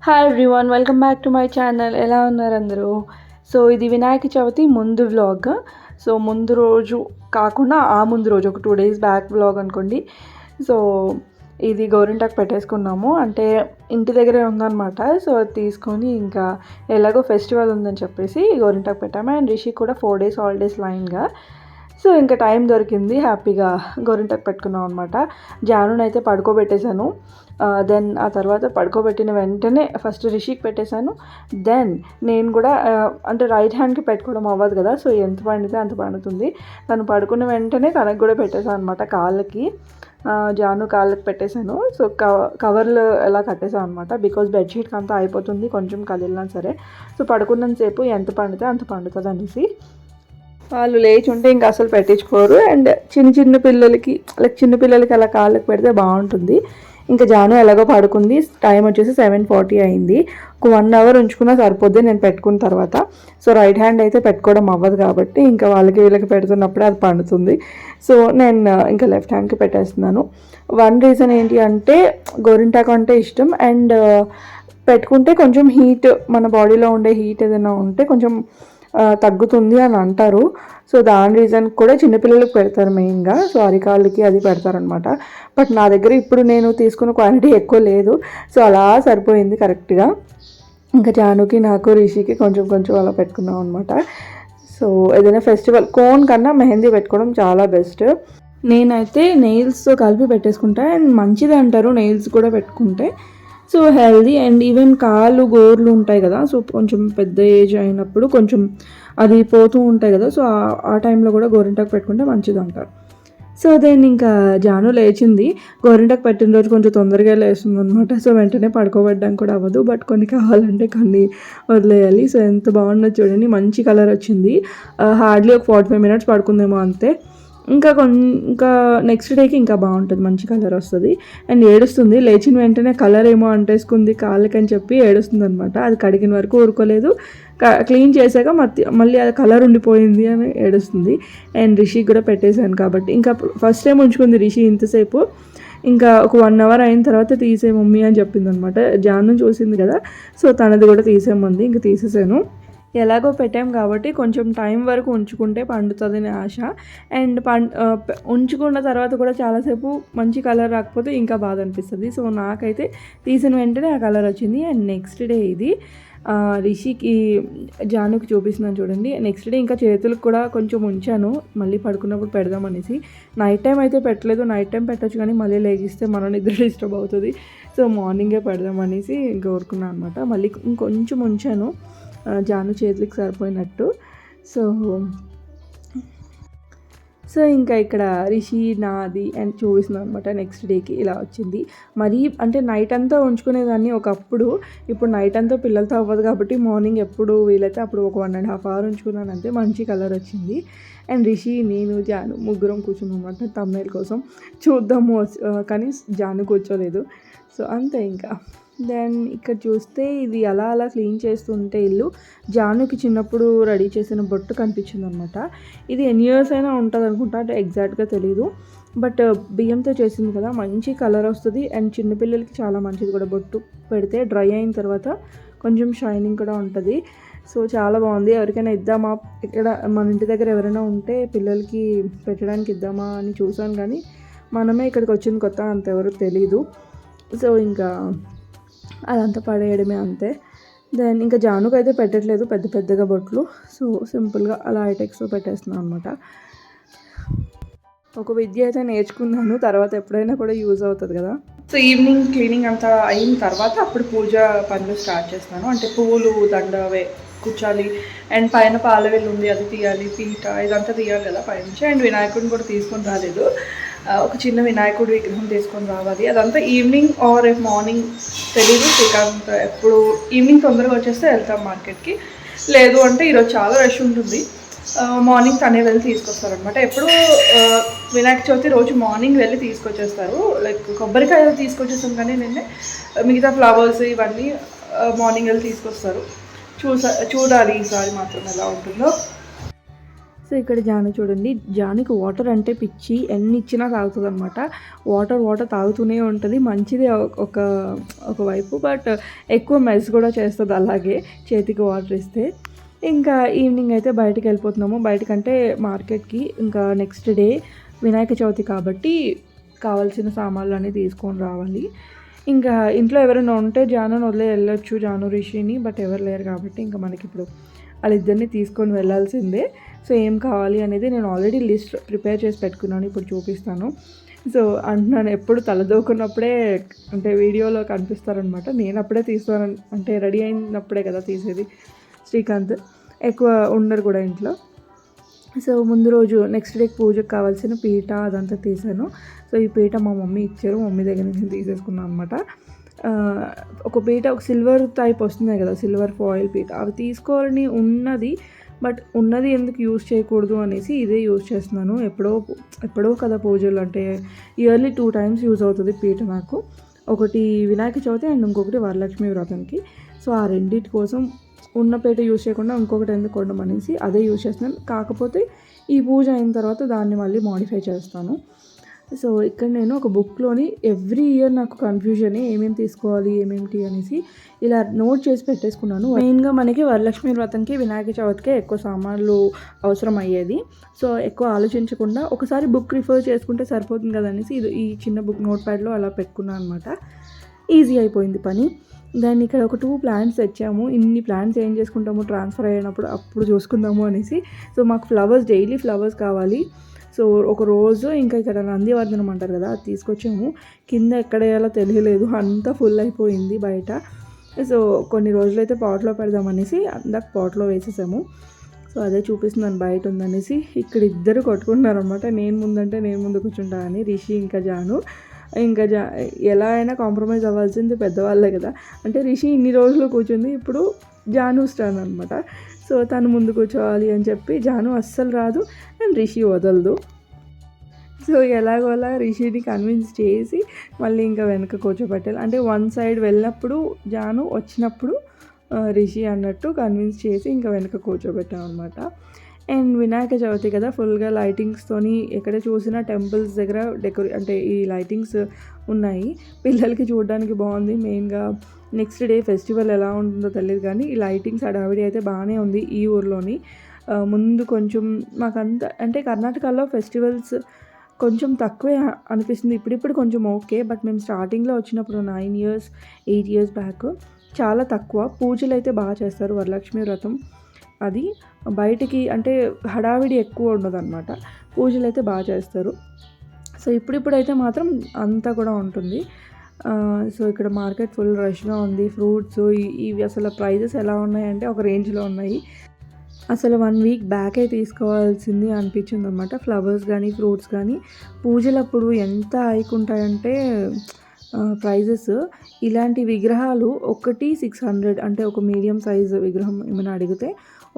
Hi everyone, welcome back to my channel. ఎలా ఉన్నారు అందరూ? సో ఇది వినాయక చవితి ముందు వ్లాగ్. సో ముందు రోజు కాకుండా ఆ ముందు రోజు ఒక 2 days బ్యాక్ వ్లాగ్ అనుకోండి. సో ఇది గోరింటాకు పెట్టేసుకున్నాము, అంటే ఇంటి దగ్గరే ఉందన్నమాట. సో అది తీసుకొని ఇంకా ఎలాగో ఫెస్టివల్ ఉందని చెప్పేసి గోరింటాకు పెట్టాము. అండ్ రిషి కూడా 4 days హాలిడేస్ లైన్గా. సో ఇంకా టైం దొరికింది, హ్యాపీగా గోరింటాకు పెట్టుకున్నాం అనమాట. జానుని అయితే పడుకోబెట్టేశాను. దెన్ ఆ తర్వాత పడుకోబెట్టిన వెంటనే ఫస్ట్ రిషికి పెట్టేశాను. దెన్ నేను కూడా అంటే రైట్ హ్యాండ్కి పెట్టుకోవడం అవ్వదు కదా, సో ఎంత పండితే అంత పండుతుంది. తను పడుకున్న వెంటనే తనకు కూడా పెట్టేశాను అనమాట, కాళ్ళకి. జాను కాళ్ళకి పెట్టేశాను. సో కవర్లు ఎలా కట్టేశాను అనమాట, బికాజ్ బెడ్షీట్కి అంతా అయిపోతుంది కొంచెం కదిలినా సరే. సో పడుకున్నంతసేపు ఎంత పండితే అంత పండుతుంది అనేసి వాళ్ళు లేచి ఉంటే ఇంకా అసలు పెట్టించుకోరు. అండ్ చిన్న పిల్లలకి అలా కాళ్ళకి పెడితే బాగుంటుంది. ఇంకా జాను ఎలాగో పడుకుంది. టైం వచ్చేసి 7:40 అయింది. ఒక 1 hour ఉంచుకున్నా సరిపోద్ది నేను పెట్టుకున్న తర్వాత. సో రైట్ హ్యాండ్ అయితే పెట్టుకోవడం అవ్వదు కాబట్టి ఇంకా వీళ్ళకి పెడుతున్నప్పుడే అది పండుతుంది. సో నేను ఇంకా లెఫ్ట్ హ్యాండ్కి పెట్టేస్తున్నాను. వన్ రీజన్ ఏంటి అంటే గోరింటాకు అంటే ఇష్టం. అండ్ పెట్టుకుంటే కొంచెం హీట్, మన బాడీలో ఉండే హీట్ ఏదైనా ఉంటే కొంచెం తగ్గుతుంది అని అంటారు. సో దాని రీజన్ కూడా చిన్నపిల్లలకు పెడతారు మెయిన్గా. సో అరికాళ్ళకి అది పెడతారనమాట. బట్ నా దగ్గర ఇప్పుడు నేను తీసుకున్న క్వాంటిటీ ఎక్కువ లేదు, సో అలా సరిపోయింది కరెక్ట్గా. ఇంకా జానుకి, నాకు, రిషికి కొంచెం అలా పెట్టుకున్నాం అనమాట. సో ఏదైనా ఫెస్టివల్ కోన్ కన్నా మెహందీ పెట్టుకోవడం చాలా బెస్ట్. నేనైతే నెయిల్స్తో కలిపి పెట్టేసుకుంటా. అండ్ మంచిది అంటారు నెయిల్స్ కూడా పెట్టుకుంటే. So healthy. అండ్ ఈవెన్ కాళ్ళు గోర్లు ఉంటాయి కదా, సో కొంచెం పెద్ద ఏజ్ అయినప్పుడు కొంచెం అది పోతూ ఉంటాయి కదా, సో ఆ టైంలో కూడా గోరింటాకు పెట్టుకుంటే మంచిది అంటారు. సో దెన్ ఇంకా జాను లేచింది. గోరింటాకు పెట్టిన రోజు కొంచెం తొందరగా లేస్తుంది అనమాట. సో వెంటనే పడుకోబెట్టడానికి కూడా అవ్వదు, బట్ కొన్ని కావాలంటే కొన్ని వదిలేయాలి. సో ఎంత బాగుందో చూడండి, మంచి కలర్ వచ్చింది. హార్డ్లీ ఒక 45 minutes పడుకుందేమో అంతే. ఇంకా నెక్స్ట్ డేకి ఇంకా బాగుంటుంది, మంచి కలర్ వస్తుంది. అండ్ ఏడుస్తుంది, లేచిన వెంటనే కలర్ ఏమో అంటేసుకుంది కాళ్ళకని చెప్పి ఏడుస్తుంది అనమాట. అది కడిగిన వరకు ఊరుకోలేదు, క్లీన్ చేశాక మళ్ళీ అది కలర్ ఉండిపోయింది అని ఏడుస్తుంది. అండ్ రిషికి కూడా పెట్టేశాను కాబట్టి ఇంకా ఫస్ట్ టైం ఉంచుకుంది రిషి ఇంతసేపు. ఇంకా ఒక 1 hour అయిన తర్వాత తీసే మమ్మీ అని చెప్పింది అనమాట. జాను చూసింది కదా, సో తనది కూడా తీసేమంది, ఇంకా తీసేసాను. ఎలాగో పెట్టాం కాబట్టి కొంచెం టైం వరకు ఉంచుకుంటే పండుతుందని ఆశ. అండ్ ఉంచుకున్న తర్వాత కూడా చాలాసేపు మంచి కలర్ రాకపోతే ఇంకా బాధ అనిపిస్తుంది. సో నాకైతే తీసిన వెంటనే ఆ కలర్ వచ్చింది. అండ్ నెక్స్ట్ డే ఇది రిషికి, జానుకి చూపిస్తున్నాను చూడండి. నెక్స్ట్ డే ఇంకా చేతులకు కూడా కొంచెం ఉంచాను, మళ్ళీ పడుకున్నప్పుడు పెడదామనేసి. నైట్ టైం అయితే పెట్టలేదు, నైట్ టైం పెట్టచ్చు కానీ మళ్ళీ లేగిస్తే మన నిద్ర డిస్టర్బ్ అవుతుంది. సో మార్నింగే పెడదామనేసి ఇంకా ఊరుకున్నాను అనమాట. మళ్ళీ ఇంకొంచెం ఉంచాను జాను చేతులకి సరిపోయినట్టు. సో ఇంకా ఇక్కడ రిషి, నాది అండ్ చూపిస్తున్నాను అనమాట. నెక్స్ట్ డేకి ఇలా వచ్చింది. మరీ అంటే నైట్ అంతా ఉంచుకునేదాన్ని ఒకప్పుడు, ఇప్పుడు నైట్ అంతా పిల్లలతో అవ్వదు కాబట్టి మార్నింగ్ ఎప్పుడు వీలైతే అప్పుడు ఒక 1.5 hour ఉంచుకున్నాను అంతే. మంచి కలర్ వచ్చింది. అండ్ రిషి, నేను, జాను ముగ్గురం కూర్చున్నాం అనమాట తమ్నైల్ కోసం. చూద్దాము కానీ జాను కూర్చోలేదు. సో అంతే ఇంకా. దెన్ ఇక్కడ చూస్తే ఇది అలా క్లీన్ చేస్తుంటే ఇల్లు జానుకి చిన్నప్పుడు రెడీ చేసిన బొట్టు కనిపించింది అనమాట. ఇది ఎన్ని ఇయర్స్ అయినా ఉంటుంది అనుకుంటా, అంటే ఎగ్జాక్ట్గా తెలీదు. బట్ బియ్యంతో చేసింది కదా, మంచి కలర్ వస్తుంది. అండ్ చిన్నపిల్లలకి చాలా మంచిది కూడా, బొట్టు పెడితే డ్రై అయిన తర్వాత కొంచెం షైనింగ్ కూడా ఉంటుంది. సో చాలా బాగుంది. ఎవరికైనా ఇద్దామా, ఇక్కడ మన ఇంటి దగ్గర ఎవరైనా ఉంటే పిల్లలకి పెట్టడానికి ఇద్దామా అని చూసాను, కానీ మనమే ఇక్కడికి వచ్చింది కొత్త, అంతెవరు తెలీదు. సో ఇంకా అదంతా పడేయడమే అంతే. దెన్ ఇంకా జానుకు అయితే పెట్టట్లేదు పెద్దగా బొట్లు. సో సింపుల్గా అలా ఐటెక్స్లో పెట్టేస్తున్నాను అనమాట. ఒక విద్య అయితే నేర్చుకున్నాను, తర్వాత ఎప్పుడైనా కూడా యూజ్ అవుతుంది కదా. సో ఈవినింగ్ క్లీనింగ్ అంతా అయిన తర్వాత అప్పుడు పూజ పనులు స్టార్ట్ చేస్తున్నాను. అంటే పువ్వులు దండ కూర్చోాలి, అండ్ పైన పాలవెల్లు ఉంది అది తీయాలి, పీట ఇదంతా తీయాలి కదా పైనుంచి. అండ్ వినాయకుడిని కూడా తీసుకొని రాలేదు, ఒక చిన్న వినాయకుడి విగ్రహం తీసుకొని రావాలి. అదంతా ఈవినింగ్ ఆర్ రేపు మార్నింగ్ తెలీదు. శ్రీకాంత్ ఎప్పుడు ఈవినింగ్ తొందరగా వచ్చేస్తే వెళ్తాం మార్కెట్కి, లేదు అంటే ఈరోజు చాలా రష్ ఉంటుంది. మార్నింగ్ తనే వెళ్ళి తీసుకొస్తారనమాట. ఎప్పుడు వినాయక చవితి రోజు మార్నింగ్ వెళ్ళి తీసుకొచ్చేస్తారు. లైక్ కొబ్బరికాయలు తీసుకొచ్చేస్తాం, కానీ నిన్నే మిగతా ఫ్లవర్స్ ఇవన్నీ మార్నింగ్ వెళ్ళి తీసుకొస్తారు. చూడాలి ఈసారి మాత్రం ఎలా ఉంటుందో. సో ఇక్కడ జాను చూడండి, జానుకి వాటర్ అంటే పిచ్చి, ఎన్ని ఇచ్చినా తాగుతుంది అనమాట. వాటర్ తాగుతూనే ఉంటుంది. మంచిదే ఒకవైపు, బట్ ఎక్కువ మెస్ కూడా చేస్తుంది అలాగే చేతికి వాటర్ ఇస్తే. ఇంకా ఈవినింగ్ అయితే బయటికి వెళ్ళిపోతున్నాము. బయటకంటే మార్కెట్కి. ఇంకా నెక్స్ట్ డే వినాయక చవితి కాబట్టి కావాల్సిన సామాన్లు అన్నీ తీసుకొని రావాలి. ఇంకా ఇంట్లో ఎవరైనా ఉంటే జానుని వదిలే వెళ్ళొచ్చు, జాను రిషిని, బట్ ఎవరు లేరు కాబట్టి ఇంకా మనకి ఇప్పుడు వాళ్ళిద్దరిని తీసుకొని వెళ్ళాల్సిందే. సో ఏం కావాలి అనేది నేను ఆల్రెడీ లిస్ట్ ప్రిపేర్ చేసి పెట్టుకున్నాను, ఇప్పుడు చూపిస్తాను. సో అంటున్నాను, ఎప్పుడు తలదూకున్నప్పుడే అంటే వీడియోలో కనిపిస్తారనమాట. నేను అప్పుడే తీస్తాను, అంటే రెడీ అయినప్పుడే కదా తీసేది. శ్రీకాంత్ ఎక్కువ ఉండరు కూడా ఇంట్లో. సో ముందు రోజు నెక్స్ట్ డేకి పూజకు కావాల్సిన పీట అదంతా తీసాను. సో ఈ పీట మా మమ్మీ ఇచ్చారు, మమ్మీ దగ్గర నుంచి తీసేసుకున్నాను అనమాట. ఒక పీట, ఒక సిల్వర్ టైప్ వస్తున్నాయి కదా, సిల్వర్ ఫాయిల్ పీట, అవి తీసుకోవాలని ఉన్నది. బట్ ఉన్నది ఎందుకు యూజ్ చేయకూడదు అనేసి ఇదే యూజ్ చేస్తున్నాను. ఎప్పుడో కదా పూజలు, అంటే ఇయర్లీ 2 times యూజ్ అవుతుంది పీట నాకు. ఒకటి వినాయక చవితి అండ్ ఇంకొకటి వరలక్ష్మి వ్రతంకి. సో ఆ రెండింటి కోసం ఉన్న పీట యూజ్ చేయకుండా ఇంకొకటి ఎందుకు కొనడం అనేసి అదే యూజ్ చేస్తున్నాను. కాకపోతే ఈ పూజ అయిన తర్వాత దాన్ని మళ్ళీ మాడిఫై చేస్తాను. సో ఇక్కడ నేను ఒక బుక్లోని ఎవ్రీ ఇయర్ నాకు కన్ఫ్యూజన్ ఏమేమి తీసుకోవాలి ఏమేమిటి అనేసి ఇలా నోట్ చేసి పెట్టేసుకున్నాను. మెయిన్గా మనకి వరలక్ష్మి వ్రతంకి వినాయక చవితికే ఎక్కువ సామాన్లు అవసరం అయ్యేది. సో ఎక్కువ ఆలోచించకుండా ఒకసారి బుక్ రిఫర్ చేసుకుంటే సరిపోతుంది కదా అనేసి ఈ చిన్న బుక్ నోట్ ప్యాడ్లో అలా పెట్టుకున్నాను అనమాట. ఈజీ అయిపోయింది పని. దాన్ని ఇక్కడ ఒక 2 plants తెచ్చాము. ఇన్ని ప్లాంట్స్ ఏం చేసుకుంటాము ట్రాన్స్ఫర్ అయినప్పుడు, అప్పుడు చూసుకుందాము అనేసి. సో మాకు డైలీ ఫ్లవర్స్ కావాలి. సో ఒక రోజు ఇంకా ఇక్కడ నందివర్ధనం అంటారు కదా, అది తీసుకొచ్చాము. కింద ఎక్కడ వేయాలో తెలియలేదు, అంతా ఫుల్ అయిపోయింది బయట. సో కొన్ని రోజులైతే పాట్లో పెడదామనేసి అందాక పాట్లో వేసేసాము. సో అదే చూపిస్తున్నాను బయట ఉందనేసి. ఇక్కడ ఇద్దరు కొట్టుకుంటున్నారు అనమాట, నేను ముందు కూర్చుంటా అని, రిషి ఇంకా జాను. ఇంకా ఎలా అయినా కాంప్రమైజ్ అవ్వాల్సింది పెద్దవాళ్ళే కదా. అంటే రిషి ఇన్ని రోజులు కూర్చుంది, ఇప్పుడు జాను స్టర్న్ అనమాట. సో తను ముందు కూర్చోవాలి అని చెప్పి జాను అస్సలు రాదు అండ్ రిషి వదలదు. సో ఎలాగోలా రిషిని కన్విన్స్ చేసి మళ్ళీ ఇంకా వెనక కూర్చోబెట్టాలి. అంటే వన్ సైడ్ వెళ్ళినప్పుడు జాను, వచ్చినప్పుడు రిషి అన్నట్టు కన్విన్స్ చేసి ఇంకా వెనక కూర్చోబెట్టాం అనమాట. అండ్ వినాయక చవితి కదా, ఫుల్గా లైటింగ్స్తోని ఎక్కడ చూసినా టెంపుల్స్ దగ్గర అంటే ఈ లైటింగ్స్ ఉన్నాయి. పిల్లలకి చూడడానికి బాగుంది. మెయిన్గా నెక్స్ట్ డే ఫెస్టివల్ ఎలా ఉంటుందో తెలియదు కానీ ఈ లైటింగ్స్ హడావిడి అయితే బాగానే ఉంది ఈ ఊర్లోని. ముందు కొంచెం మాకంతా అంటే కర్ణాటకలో ఫెస్టివల్స్ కొంచెం తక్కువే అనిపిస్తుంది. ఇప్పుడు కొంచెం ఓకే, బట్ మేము స్టార్టింగ్లో వచ్చినప్పుడు 9 years 8 years బ్యాక్ చాలా తక్కువ. పూజలు అయితే బాగా చేస్తారు, వరలక్ష్మి వ్రతం అది బయటికి అంటే హడావిడి ఎక్కువ ఉండదన్నమాట. పూజలు అయితే బాగా చేస్తారు. సో ఇప్పుడైతే మాత్రం అంతా కూడా ఉంటుంది. సో ఇక్కడ మార్కెట్ ఫుల్ రష్గా ఉంది. ఫ్రూట్స్ ఇవి అసలు ప్రైజెస్ ఎలా ఉన్నాయంటే ఒక రేంజ్లో ఉన్నాయి. అసలు 1 week బ్యాకే తీసుకోవాల్సింది అనిపించింది అనమాట. ఫ్లవర్స్ కానీ ఫ్రూట్స్ కానీ పూజలప్పుడు ఎంత హైకుంటాయంటే ప్రైజెస్. ఇలాంటి విగ్రహాలు ఒకటి 600, అంటే ఒక మీడియం సైజ్ విగ్రహం ఏమైనా అడిగితే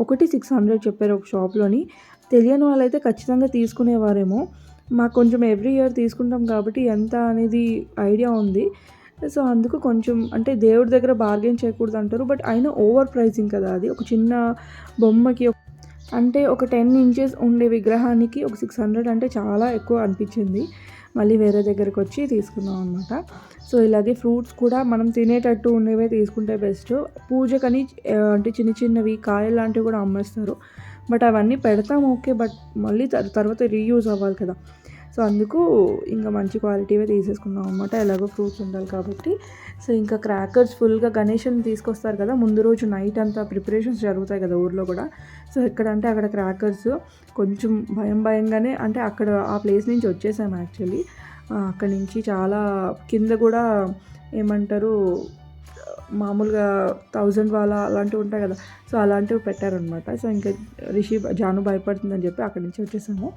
ఒకటి 600 చెప్పారు ఒక షాప్లోని. తెలియని వాళ్ళైతే ఖచ్చితంగా తీసుకునేవారేమో. మాకు కొంచెం ఎవ్రీ ఇయర్ తీసుకుంటాం కాబట్టి ఎంత అనేది ఐడియా ఉంది. సో అందుకు కొంచెం అంటే దేవుడి దగ్గర బార్గెన్ చేయకూడదు అంటారు, బట్ అయినా ఓవర్ ప్రైజింగ్ కదా అది. ఒక చిన్న బొమ్మకి అంటే ఒక 10 inches ఉండే విగ్రహానికి ఒక 600 అంటే చాలా ఎక్కువ అనిపించింది. మళ్ళీ వేరే దగ్గరికి వచ్చి తీసుకున్నాం అనమాట. సో ఇలాగే ఫ్రూట్స్ కూడా మనం తినేటట్టు ఉండేవే తీసుకుంటే బెస్ట్. పూజకని అంటే చిన్నవి కాయలు లాంటివి కూడా అమ్మేస్తారు, బట్ అవన్నీ పెడతాం ఓకే, బట్ మళ్ళీ తర్వాత రీయూజ్ అవ్వాలి కదా. సో అందుకు ఇంకా మంచి క్వాలిటీవే తీసేసుకున్నాం అనమాట. ఎలాగో ఫ్రూట్స్ ఉండాలి కాబట్టి. సో ఇంకా క్రాకర్స్ ఫుల్గా గణేషుని తీసుకొస్తారు కదా, ముందు రోజు నైట్ అంతా ప్రిపరేషన్స్ జరుగుతాయి కదా ఊర్లో కూడా. సో ఎక్కడంటే అక్కడ క్రాకర్స్ కొంచెం భయంగానే, అంటే అక్కడ ఆ ప్లేస్ నుంచి వచ్చేసాము యాక్చువల్లీ. అక్కడి నుంచి చాలా కింద కూడా ఏమంటారు మామూలుగా 1000 వాళ్ళ అలాంటివి ఉంటాయి కదా, సో అలాంటివి పెట్టారనమాట. సో ఇంకా జాను భయపడుతుందని చెప్పి అక్కడి నుంచి వచ్చేసాము.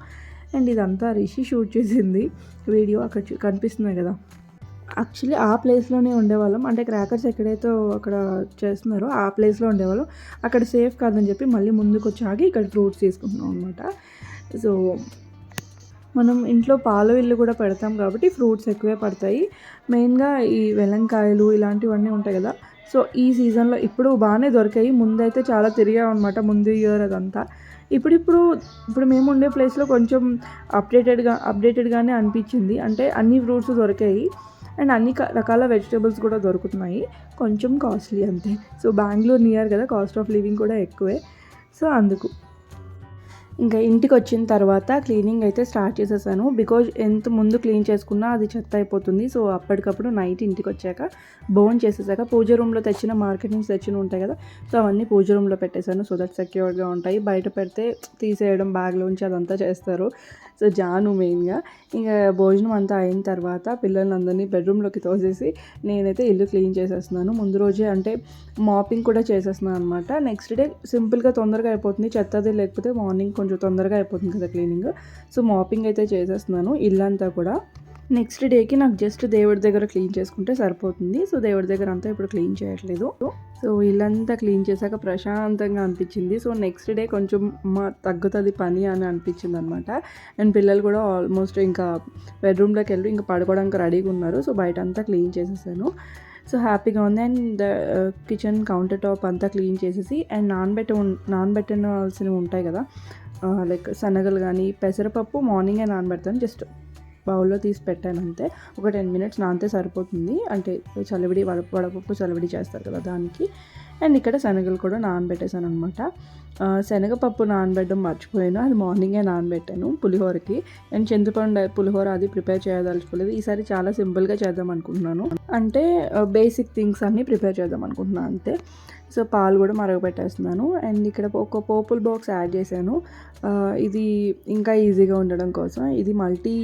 అండ్ ఇదంతా రిషి షూట్ చేసింది వీడియో, అక్కడ కనిపిస్తున్నాయి కదా. యాక్చువల్లీ ఆ ప్లేస్లోనే ఉండేవాళ్ళం, అంటే క్రాకర్స్ ఎక్కడైతే అక్కడ చేస్తున్నారో ఆ ప్లేస్లో ఉండేవాళ్ళం. అక్కడ సేఫ్ కాదని చెప్పి మళ్ళీ ముందుకు వచ్చాగి ఇక్కడ ఫ్రూట్స్ తీసుకుంటున్నాం అనమాట. సో మనం ఇంట్లో పాల విల్లు కూడా పెడతాం కాబట్టి ఫ్రూట్స్ ఎక్కువే పడతాయి. మెయిన్గా ఈ వెల్లంకాయలు ఇలాంటివన్నీ ఉంటాయి కదా. సో ఈ సీజన్లో ఇప్పుడు బాగానే దొరికాయి. ముందైతే చాలా తిరిగాం అనమాట, ముందు ఇయర్ అదంతా. ఇప్పుడు మేము ఉండే ప్లేస్లో కొంచెం అప్డేటెడ్గానే అనిపించింది. అంటే అన్ని ఫ్రూట్స్ దొరికాయి అండ్ అన్ని రకాల వెజిటేబుల్స్ కూడా దొరుకుతున్నాయి. కొంచెం కాస్ట్లీ అంతే. సో బెంగళూరు నియర్ కదా, కాస్ట్ ఆఫ్ లివింగ్ కూడా ఎక్కువే. సో అందుకు ఇంకా ఇంటికి వచ్చిన తర్వాత క్లీనింగ్ అయితే స్టార్ట్ చేసేసాను. బికాజ్ ఎంత ముందు క్లీన్ చేసుకున్నా అది చెత్త అయిపోతుంది. సో అప్పటికప్పుడు నైట్ ఇంటికి వచ్చాక బోన్ చేసేసాక పూజ రూమ్లో తెచ్చిన మార్కెట్ నుంచి తెచ్చిన ఉంటాయి కదా, సో అవన్నీ పూజ రూమ్లో పెట్టేశాను. సో దట్ సెక్యూర్డ్గా ఉంటాయి. బయట పెడితే తీసేయడం బ్యాగ్లోంచి అదంతా చేస్తారు. సో జాను మెయిన్గా ఇంకా భోజనం అంతా అయిన తర్వాత పిల్లలందరినీ బెడ్రూమ్లోకి తోసేసి నేనైతే ఇల్లు క్లీన్ చేసేస్తున్నాను. ముందు రోజే అంటే మాపింగ్ కూడా చేసేస్తున్నాను అనమాట. నెక్స్ట్ డే సింపుల్గా తొందరగా అయిపోతుంది. చెత్తది లేకపోతే మార్నింగ్ కొంచెం తొందరగా అయిపోతుంది కదా క్లీనింగ్. సో మాపింగ్ అయితే చేసేస్తున్నాను ఇల్లంతా కూడా. నెక్స్ట్ డేకి నాకు జస్ట్ దేవుడి దగ్గర క్లీన్ చేసుకుంటే సరిపోతుంది. సో దేవుడి దగ్గర అంతా ఇప్పుడు క్లీన్ చేయట్లేదు. సో ఇల్లంతా క్లీన్ చేశాక ప్రశాంతంగా అనిపించింది. సో నెక్స్ట్ డే కొంచెం తగ్గుతుంది పని అని అనిపించింది అనమాట. అండ్ పిల్లలు కూడా ఆల్మోస్ట్ ఇంకా బెడ్రూమ్లోకి వెళ్ళి ఇంకా పడుకోవడానికి రెడీగా ఉన్నారు. సో బయట అంతా క్లీన్ చేసేసాను. సో హ్యాపీగా ఉంది. అండ్ కిచెన్ కౌంటర్ టాప్ అంతా క్లీన్ చేసేసి అండ్ నానబెట్టాల్సినవి ఉంటాయి కదా, లైక్ శనగలు కానీ పెసరపప్పు మార్నింగే నానబెడతాను. జస్ట్ బౌల్లో తీసి పెట్టాను అంతే. ఒక 10 minutes నానితే సరిపోతుంది. అంటే చలివిడి వడపప్పు చలివిడి చేస్తారు కదా దానికి. అండ్ ఇక్కడ శనగలు కూడా నానబెట్టేశాను అనమాట. శనగపప్పు నానబెట్టడం మర్చిపోయాను, అది మార్నింగే నానబెట్టాను పులిహోరకి. అండ్ చింతపండు పులిహోర అది ప్రిపేర్ చేయదలుచుకోలేదు. ఈసారి చాలా సింపుల్గా చేద్దాం అనుకుంటున్నాను. అంటే బేసిక్ థింగ్స్ అన్నీ ప్రిపేర్ చేద్దాం అనుకుంటున్నాను అంతే. సో పాలు కూడా మరగపెట్టేస్తున్నాను. అండ్ ఇక్కడ ఒక పోపుల్ బాక్స్ యాడ్ చేశాను. ఇది ఇంకా ఈజీగా ఉండడం కోసం. ఇది మల్టీ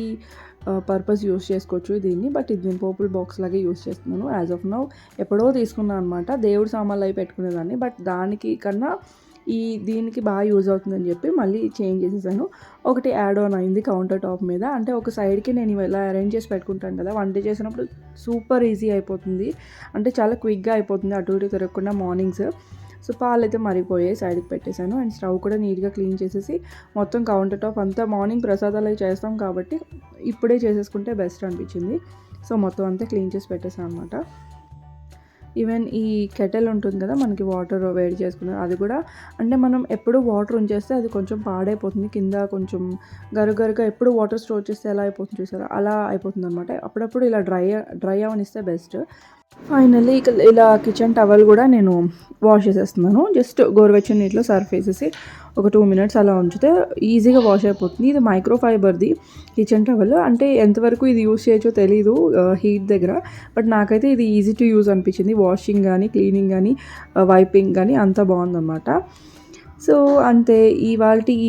పర్పస్ యూస్ చేసుకోవచ్చు దీన్ని, బట్ ఇది నేను పోపుల్ బాక్స్ లాగే యూస్ చేస్తున్నాను యాజ్ ఆఫ్ నౌ. ఎప్పుడో తీసుకున్నాను అనమాట, దేవుడి సామాన్లు అవి పెట్టుకునేదాన్ని, బట్ దానికి కన్నా దీనికి బాగా యూజ్ అవుతుందని చెప్పి మళ్ళీ చేంజ్ చేసేసాను. ఒకటి యాడ్ ఆన్ అయింది కౌంటర్ టాప్ మీద. అంటే ఒక సైడ్కి నేను ఇలా అరేంజ్ చేసి పెట్టుకుంటాను కదా, వంట చేసినప్పుడు సూపర్ ఈజీ అయిపోతుంది. అంటే చాలా క్విక్గా అయిపోతుంది అటు ఇటు తిరగకుండా మార్నింగ్స్. సో పాలు అయితే మరిగిపోయాయి, సైడ్కి పెట్టేశాను. అండ్ స్టవ్ కూడా నీట్గా క్లీన్ చేసేసి మొత్తం కౌంటర్ టాప్ అంతా మార్నింగ్ ప్రసాదాలు అవి చేస్తాం కాబట్టి ఇప్పుడే చేసేసుకుంటే బెస్ట్ అనిపించింది. సో మొత్తం అంతా క్లీన్ చేసి పెట్టేసాను అనమాట. ఈవెన్ ఈ కెటిల్ ఉంటుంది కదా మనకి వాటర్ వేడి చేసుకునే, అది కూడా అంటే మనం ఎప్పుడు వాటర్ ఉంచేస్తే అది కొంచెం పాడైపోతుంది. కింద కొంచెం గరుగరుగా ఎప్పుడు వాటర్ స్టోర్ చేస్తే ఎలా అయిపోతుంది చూసారా, అలా అయిపోతుంది అనమాట. అప్పుడప్పుడు ఇలా డ్రై అవనిస్తే బెస్ట్. ఫైనల్లీ ఇలా కిచెన్ టవల్ కూడా నేను వాష్ చేసేస్తున్నాను. జస్ట్ గోరువెచ్చని నీటిలో సర్ఫ్ వేసేసి ఒక 2 minutes అలా ఉంచితే ఈజీగా వాష్ అయిపోతుంది. ఇది మైక్రో ఫైబర్ది కిచెన్ టవల్. అంటే ఎంతవరకు ఇది యూస్ చేయొచ్చో తెలీదు హీట్ దగ్గర, బట్ నాకైతే ఇది ఈజీ టు యూజ్ అనిపించింది. వాషింగ్ కానీ క్లీనింగ్ కానీ వైపింగ్ కానీ అంతా బాగుందన్నమాట. సో అంతే, ఈ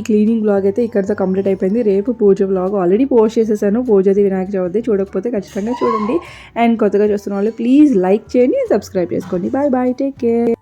క్లీనింగ్ బ్లాగ్ అయితే ఇక్కడితో కంప్లీట్ అయిపోయింది. రేపు పూజ బ్లాగ్ ఆల్రెడీ పోస్ట్ చేసేసాను. పూజది వినాయక చవితి చూడకపోతే ఖచ్చితంగా చూడండి. అండ్ కొత్తగా చూస్తున్న వాళ్ళు ప్లీజ్ లైక్ చేయండి, సబ్స్క్రైబ్ చేసుకోండి. Bye bye, take care.